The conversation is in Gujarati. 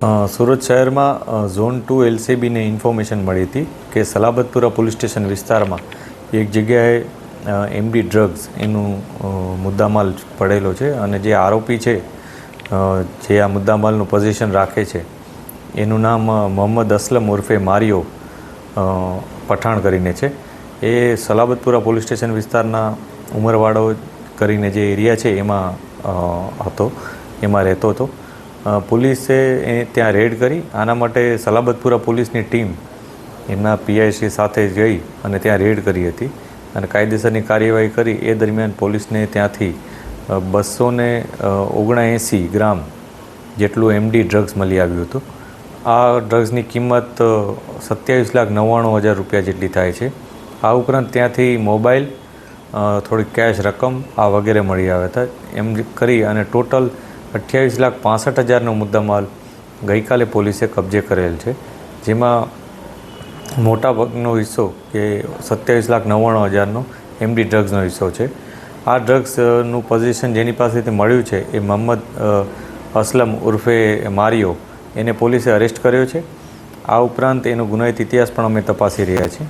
સુરત શહેરમાં ઝોન 2 LCBને ઇન્ફોર્મેશન મળી હતી કે સલાબતપુરા પોલીસ સ્ટેશન વિસ્તારમાં એક જગ્યાએ MD ડ્રગ્સ એનું મુદ્દામાલ પડેલો છે અને જે આરોપી છે જે આ મુદ્દામાલનું પોઝિશન રાખે છે એનું નામ મોહમ્મદ અસલમ ઉર્ફે મારિયો પઠાણ કરીને છે. એ સલાબતપુરા પોલીસ સ્ટેશન વિસ્તારના ઉમરવાડો કરીને જે એરિયા છે એમાં એમાં રહેતો હતો. પોલીસે ત્યાં રેડ કરી. આના માટે સલાબતપુરા પોલીસની ટીમ એમના PI સાથે જઈ અને ત્યાં રેડ કરી હતી અને કાયદેસરની કાર્યવાહી કરી. એ દરમિયાન પોલીસને ત્યાંથી 279 ગ્રામ જેટલું MD ડ્રગ્સ મળી આવ્યું હતું. આ ડ્રગ્સની કિંમત 27,99,000 રૂપિયા જેટલી થાય છે. આ ઉપરાંત ત્યાંથી મોબાઈલ, થોડી કેશ રકમ આ વગેરે મળી આવ્યા હતા. એમ કરી અને ટોટલ 28,65,000નો મુદ્દામાલ ગઈકાલે પોલીસે કબજે કરેલ છે, જેમાં મોટા ભાગનો હિસ્સો કે 27,99,000નો MD ડ્રગ્સનો હિસ્સો છે. આ ડ્રગ્સનું પોઝિશન જેની પાસેથી મળ્યું છે એ મોહમ્મદ અસલમ ઉર્ફે મારિયો, એને પોલીસે અરેસ્ટ કર્યો છે. આ ઉપરાંત એનો ગુનાહિત ઇતિહાસ પણ અમે તપાસી રહ્યા છીએ.